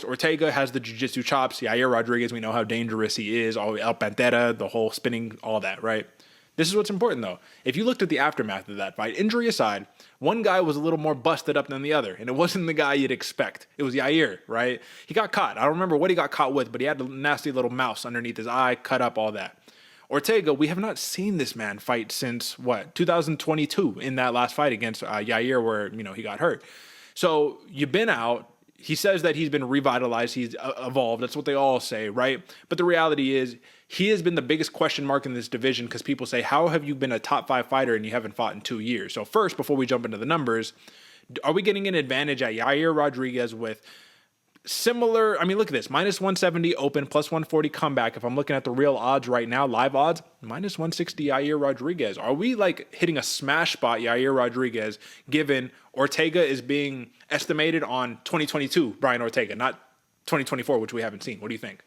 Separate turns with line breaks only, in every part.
Ortega has the jiu-jitsu chops. Yair Rodriguez, we know how dangerous he is. All El Pantera, the whole spinning, all that, right? This is what's important, though. If you looked at the aftermath of that fight, injury aside, one guy was a little more busted up than the other, and it wasn't the guy you'd expect. It was Yair, right? He got caught. I don't remember what he got caught with, but he had a nasty little mouse underneath his eye, cut up, all that. Ortega, we have not seen this man fight since, 2022 in that last fight against Yair where, he got hurt. So you've been out. He says that he's been revitalized, he's evolved. That's what they all say, right? But the reality is he has been the biggest question mark in this division because people say, how have you been a top 5 fighter and you haven't fought in 2 years? So first, before we jump into the numbers, are we getting an advantage at Yair Rodriguez with similar? I mean, look at this, minus 170 open, plus 140 comeback. If I'm looking at the real odds right now, live odds, minus 160 Yair Rodriguez. Are we like hitting a smash spot Yair Rodriguez given Ortega is being estimated on 2022 Brian Ortega, not 2024, which we haven't seen? What do you think?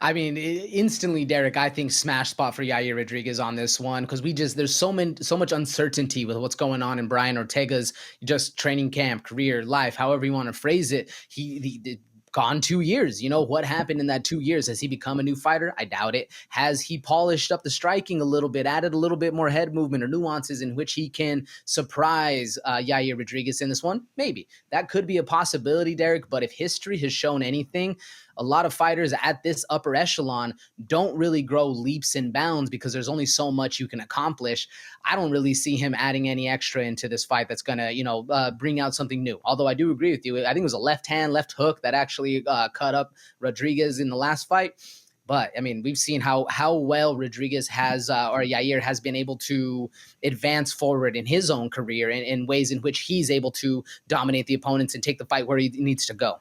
I mean, instantly, Derek, I think smash spot for Yair Rodriguez on this one because there's so much uncertainty with what's going on in Brian Ortega's just training camp, career, life, however you want to phrase it. He gone 2 years. What happened in that 2 years? Has he become a new fighter? I doubt it. Has he polished up the striking a little bit, added a little bit more head movement or nuances in which he can surprise Yair Rodriguez in this one? Maybe. That could be a possibility, Derek, but if history has shown anything, a lot of fighters at this upper echelon don't really grow leaps and bounds because there's only so much you can accomplish. I don't really see him adding any extra into this fight that's going to, bring out something new. Although I do agree with you. I think it was a left hook that actually cut up Rodriguez in the last fight. But, I mean, we've seen how well Rodriguez has or Yair has been able to advance forward in his own career in ways in which he's able to dominate the opponents and take the fight where he needs to go.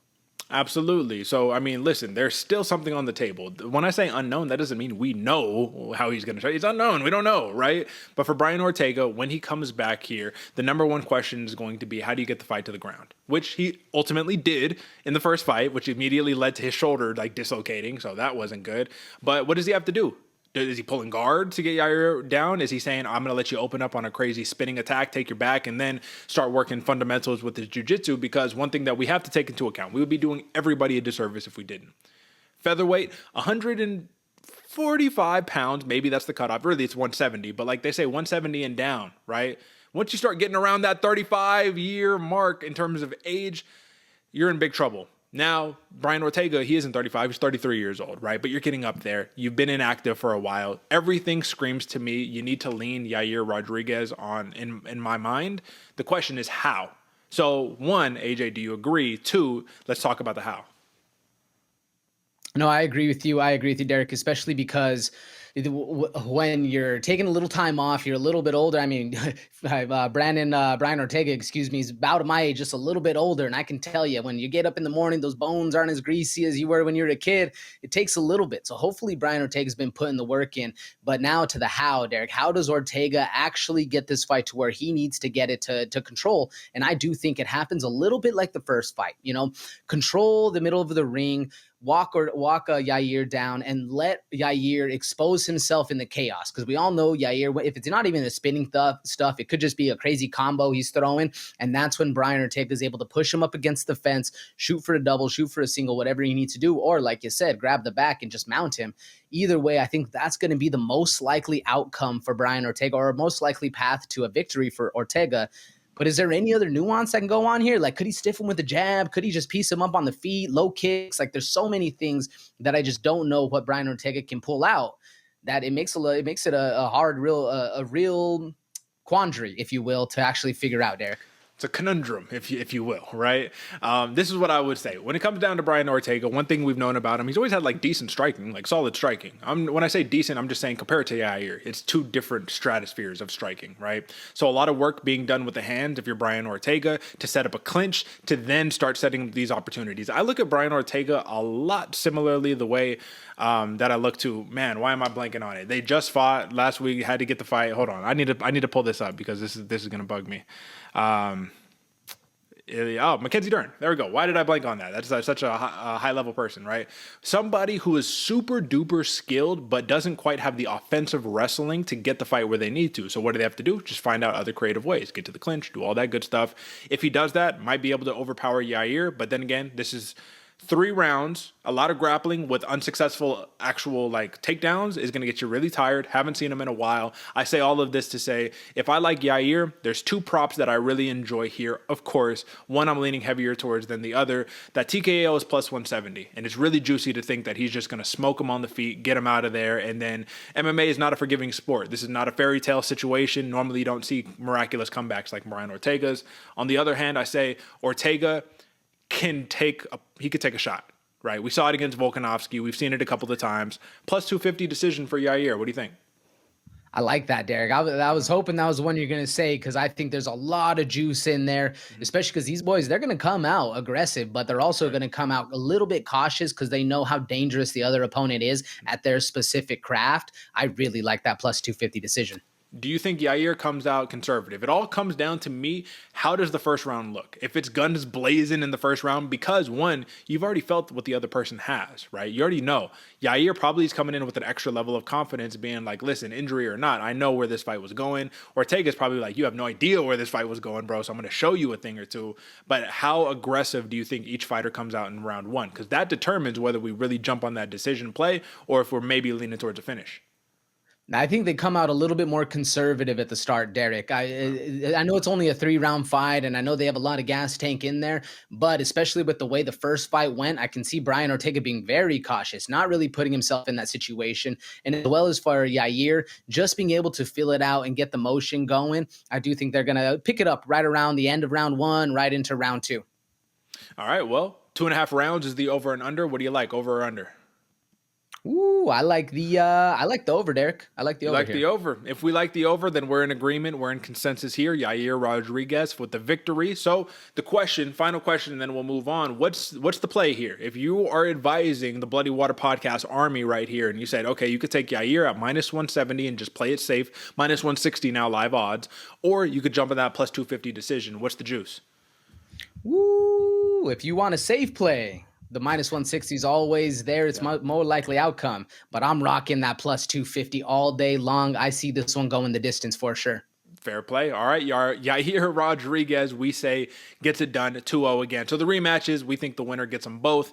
Absolutely. So, I mean, listen, there's still something on the table. When I say unknown, that doesn't mean we know how he's going to try. It's unknown. We don't know, right? But for Brian Ortega, when he comes back here, the number one question is going to be, how do you get the fight to the ground? Which he ultimately did in the first fight, which immediately led to his shoulder dislocating. So that wasn't good. But what does he have to do? Is he pulling guard to get Yair down? Is he saying, I'm going to let you open up on a crazy spinning attack, take your back, and then start working fundamentals with his jiu-jitsu? Because one thing that we have to take into account, we would be doing everybody a disservice if we didn't. Featherweight, 145 pounds, maybe that's the cutoff. Really, it's 170, but like they say, 170 and down, right? Once you start getting around that 35-year mark in terms of age, you're in big trouble. Now, Brian Ortega, he isn't 35, he's 33 years old, right? But you're getting up there. You've been inactive for a while. Everything screams to me, you need to lean Yair Rodriguez on in my mind. The question is how? So, one, AJ, do you agree? Two, let's talk about the how.
No, I agree with you. Derek, especially because when you're taking a little time off, you're a little bit older. I mean, Brian Ortega, is about my age, just a little bit older. And I can tell you, when you get up in the morning, those bones aren't as greasy as you were when you were a kid. It takes a little bit. So hopefully Brian Ortega's been putting the work in. But now to the how, Derek. How does Ortega actually get this fight to where he needs to get it to control? And I do think it happens a little bit like the first fight. Control the middle of the ring, walk Yair down and let Yair expose himself in the chaos. Because we all know Yair, if it's not even the spinning stuff, it could just be a crazy combo he's throwing. And that's when Brian Ortega is able to push him up against the fence, shoot for a double, shoot for a single, whatever he needs to do. Or like you said, grab the back and just mount him. Either way, I think that's going to be the most likely outcome for Brian Ortega, or most likely path to a victory for Ortega. But is there any other nuance that can go on here? Like, could he stiff him with a jab? Could he just piece him up on the feet, low kicks? Like, there's so many things that I just don't know what Brian Ortega can pull out, that it makes it a hard, real quandary, if you will, to actually figure out, Derek.
It's a conundrum, if you will, right? This is what I would say. When it comes down to Brian Ortega, one thing we've known about him, he's always had decent striking, solid striking. When I say decent, I'm just saying compared to Yair, it's two different stratospheres of striking, right? So a lot of work being done with the hand if you're Brian Ortega to set up a clinch to then start setting these opportunities. I look at Brian Ortega a lot similarly the way that I look to, man, why am I blanking on it? They just fought last week, had to get the fight. Hold on, I need to pull this up because this is gonna bug me. Mackenzie Dern. There we go. Why did I blank on that? That's such a high level person, right? Somebody who is super duper skilled, but doesn't quite have the offensive wrestling to get the fight where they need to. So what do they have to do? Just find out other creative ways. Get to the clinch, do all that good stuff. If he does that, might be able to overpower Yair. But then again, this is 3 rounds, a lot of grappling with unsuccessful actual like takedowns is going to get you really tired. Haven't seen him in a while. I say all of this to say, if I like Yair, there's 2 props that I really enjoy here. Of course, one I'm leaning heavier towards than the other. That TKO is plus 170, and it's really juicy to think that he's just going to smoke him on the feet, get him out of there, and then MMA is not a forgiving sport. This is not a fairy tale situation. Normally, you don't see miraculous comebacks like Ortega's. On the other hand, I say Ortega he could take a shot, right? We saw it against Volkanovski. We've seen it a couple of times. Plus 250 decision for Yair. What do you think?
I like that, Derek. I was hoping that was the one you're going to say, because I think there's a lot of juice in there, especially because these boys, they're going to come out aggressive, but they're also going to come out a little bit cautious because they know how dangerous the other opponent is at their specific craft. I really like that plus 250 decision.
Do you think Yair comes out conservative? It all comes down to me. How does the first round look? If it's guns blazing in the first round, because one, you've already felt what the other person has, right? You already know. Yair probably is coming in with an extra level of confidence, being like, listen, injury or not, I know where this fight was going. Ortega's probably like, you have no idea where this fight was going, bro, so I'm going to show you a thing or two. But how aggressive do you think each fighter comes out in round one? Because that determines whether we really jump on that decision play or if we're maybe leaning towards a finish.
I think they come out a little bit more conservative at the start, Derek. I know it's only a 3-round fight, and I know they have a lot of gas tank in there, but especially with the way the first fight went, I can see Brian Ortega being very cautious, not really putting himself in that situation. And as well as for Yair, just being able to feel it out and get the motion going, I do think they're going to pick it up right around the end of round one, right into round two.
All right, well, 2.5 rounds is the over and under. What do you like, over or under?
Ooh, I like the over, Derek. I like the over.
Like the over. If we like the over, then we're in agreement. We're in consensus here. Yair Rodriguez with the victory. So the question, final question, and then we'll move on. What's the play here? If you are advising the Bloody Water Podcast Army right here, and you said, okay, you could take Yair at minus 170 and just play it safe, minus 160 now live odds, or you could jump in that plus 250 decision. What's the juice?
Woo! If you want a safe play, the minus 160 is always there. It's more likely outcome, but I'm rocking that plus 250 all day long. I see this one going the distance for sure.
Fair play. All right, Yair Rodriguez, we say, gets it done 2-0 again. So the rematches, we think the winner gets them both.